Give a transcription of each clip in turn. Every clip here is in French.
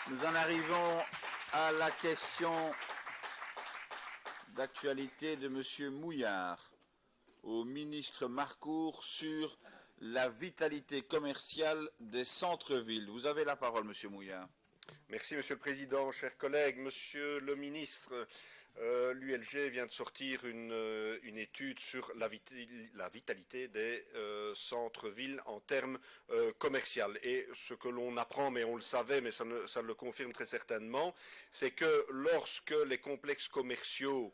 Nous en arrivons à la question d'actualité de M. Mouillard au ministre Marcourt sur la vitalité commerciale des centres-villes. Vous avez la parole, M. Mouillard. Merci, Monsieur le Président, chers collègues. Monsieur le ministre, l'ULG vient de sortir une étude sur la vitalité des centres-villes en termes commerciaux. Et ce que l'on apprend, mais on le savait, mais ça le confirme très certainement, c'est que lorsque les complexes commerciaux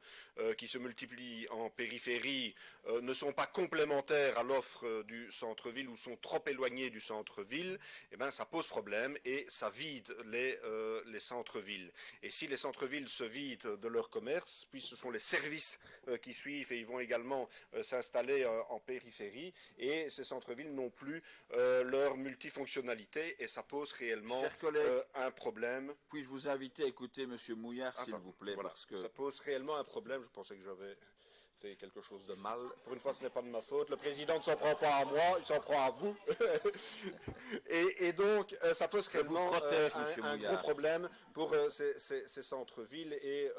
qui se multiplient en périphérie ne sont pas complémentaires à l'offre du centre-ville ou sont trop éloignés du centre-ville, eh ben, ça pose problème et ça vide les centres-villes. Et si les centres-villes se vident de leur commerce, puis ce sont les services qui suivent et ils vont également s'installer en périphérie, et ces centres-villes n'ont plus leur multifonctionnalité et ça pose réellement un problème. Puis-je vous inviter à écouter M. Mouillard, s'il vous plaît, voilà. parce que... Ça pose réellement un problème. Je pensais que j'avais fait quelque chose de mal. Pour une fois, ce n'est pas de ma faute. Le président ne s'en prend pas à moi, il s'en prend à vous. et donc, ça pose réellement un gros problème pour ces centres-villes et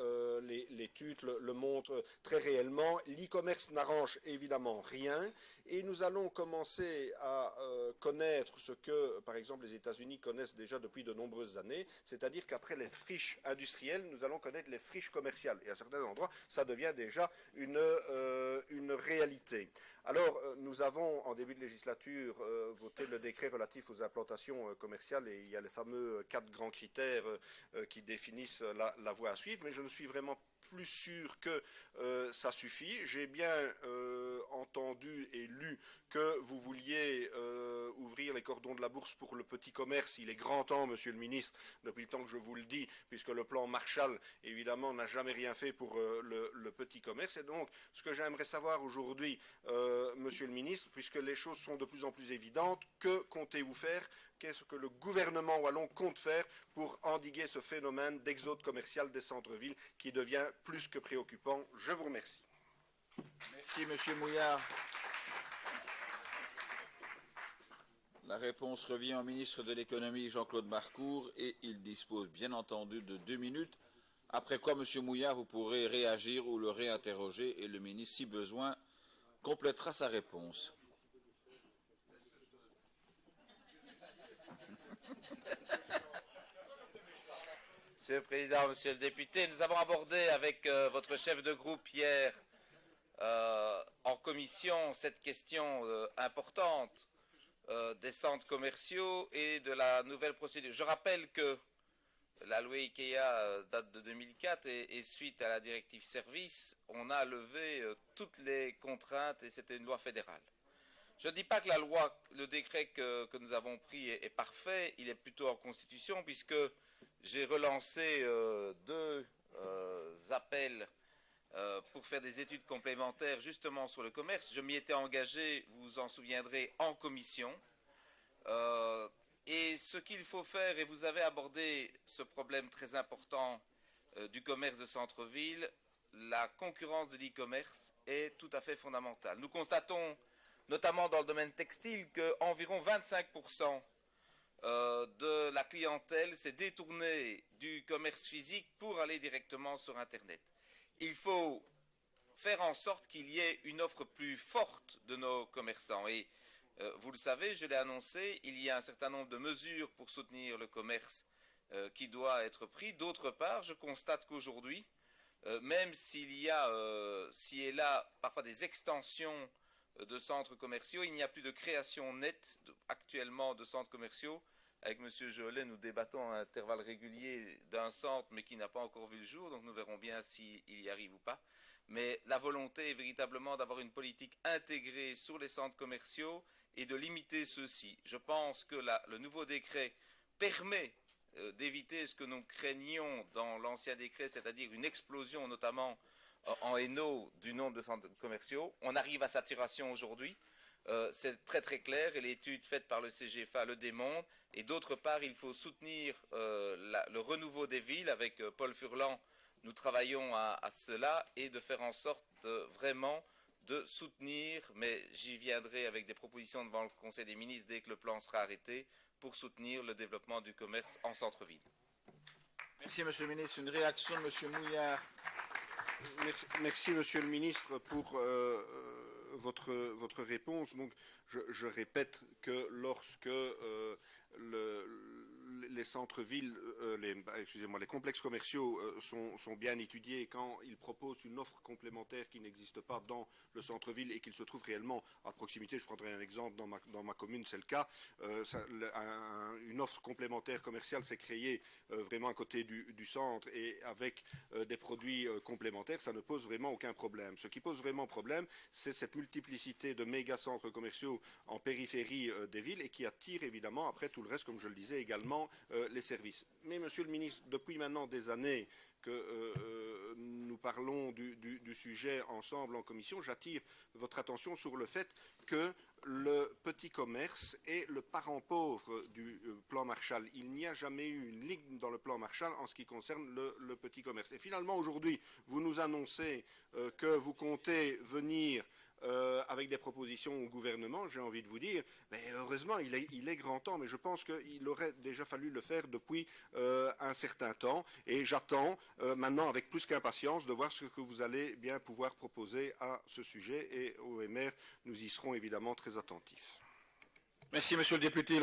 l'étude le montre très réellement. L'e-commerce n'arrange évidemment rien et nous allons commencer à connaître ce que, par exemple, les États-Unis connaissent déjà depuis de nombreuses années, c'est-à-dire qu'après les friches industrielles, nous allons connaître les friches commerciales. Et à certains endroits, ça devient déjà une réalité. Alors, nous avons, en début de législature, voté le décret relatif aux implantations commerciales et il y a les fameux 4 grands critères qui définissent la voie à suivre, mais je ne suis vraiment plus sûr que ça suffit. J'ai bien entendu et lu que vous vouliez ouvrir les cordons de la bourse pour le petit commerce. Il est grand temps, Monsieur le ministre, depuis le temps que je vous le dis, puisque le plan Marshall, évidemment, n'a jamais rien fait pour le petit commerce. Et donc, ce que j'aimerais savoir aujourd'hui, Monsieur le ministre, puisque les choses sont de plus en plus évidentes, que comptez-vous faire? Qu'est-ce que le gouvernement wallon compte faire pour endiguer ce phénomène d'exode commercial des centres-villes qui devient plus que préoccupant? Je vous remercie. Merci, Monsieur Mouillard. La réponse revient au ministre de l'économie Jean-Claude Marcourt et il dispose bien entendu de 2 minutes, après quoi, Monsieur Mouillard, vous pourrez réagir ou le réinterroger et le ministre, si besoin, complétera sa réponse. Monsieur le Président, Monsieur le député, nous avons abordé avec votre chef de groupe hier en commission cette question importante des centres commerciaux et de la nouvelle procédure. Je rappelle que la loi IKEA date de 2004 et suite à la directive service, on a levé toutes les contraintes et c'était une loi fédérale. Je ne dis pas que la loi, le décret que nous avons pris est parfait, il est plutôt en constitution puisque j'ai relancé 2 appels pour faire des études complémentaires justement sur le commerce. Je m'y étais engagé, vous vous en souviendrez, en commission. Et ce qu'il faut faire, et vous avez abordé ce problème très important du commerce de centre-ville, la concurrence de l'e-commerce est tout à fait fondamentale. Nous constatons, notamment dans le domaine textile, qu'environ 25% de la clientèle s'est détournée du commerce physique pour aller directement sur Internet. Il faut faire en sorte qu'il y ait une offre plus forte de nos commerçants. Et vous le savez, je l'ai annoncé, il y a un certain nombre de mesures pour soutenir le commerce qui doit être pris. D'autre part, je constate qu'aujourd'hui, même s'il y a ci et là parfois des extensions de centres commerciaux, il n'y a plus de création nette actuellement de centres commerciaux. Avec M. Jolet, nous débattons à intervalles réguliers d'un centre, mais qui n'a pas encore vu le jour, donc nous verrons bien s'il y arrive ou pas. Mais la volonté est véritablement d'avoir une politique intégrée sur les centres commerciaux et de limiter ceux-ci. Je pense que le nouveau décret permet d'éviter ce que nous craignions dans l'ancien décret, c'est-à-dire une explosion notamment en Hainaut du nombre de centres commerciaux. On arrive à saturation aujourd'hui. C'est très très clair et l'étude faite par le CGFA le démontre. Et d'autre part, il faut soutenir le renouveau des villes. Avec Paul Furlan, nous travaillons à cela et de faire en sorte vraiment de soutenir, mais j'y viendrai avec des propositions devant le Conseil des ministres dès que le plan sera arrêté, pour soutenir le développement du commerce en centre-ville. Merci, Monsieur le ministre. Une réaction de Monsieur Mouillard. Merci, Monsieur le ministre, pour votre réponse. Donc, je répète que lorsque les centres-villes, les complexes commerciaux sont bien étudiés et quand ils proposent une offre complémentaire qui n'existe pas dans le centre-ville et qu'il se trouve réellement à proximité, je prendrai un exemple, dans ma commune, c'est le cas, une offre complémentaire commerciale s'est créée vraiment à côté du centre et avec des produits complémentaires, ça ne pose vraiment aucun problème. Ce qui pose vraiment problème, c'est cette multiplicité de méga-centres commerciaux en périphérie des villes et qui attire évidemment après tout le reste, comme je le disais également, les services. Mais Monsieur le ministre, depuis maintenant des années que nous parlons du sujet ensemble en commission, j'attire votre attention sur le fait que le petit commerce est le parent pauvre du plan Marshall. Il n'y a jamais eu une ligne dans le plan Marshall en ce qui concerne le petit commerce. Et finalement, aujourd'hui, vous nous annoncez que vous comptez venir avec des propositions au gouvernement, j'ai envie de vous dire, mais heureusement, il est grand temps, mais je pense qu'il aurait déjà fallu le faire depuis un certain temps, et j'attends maintenant avec plus qu'impatience de voir ce que vous allez bien pouvoir proposer à ce sujet, et au MR, nous y serons évidemment très attentifs. Merci, Monsieur le député.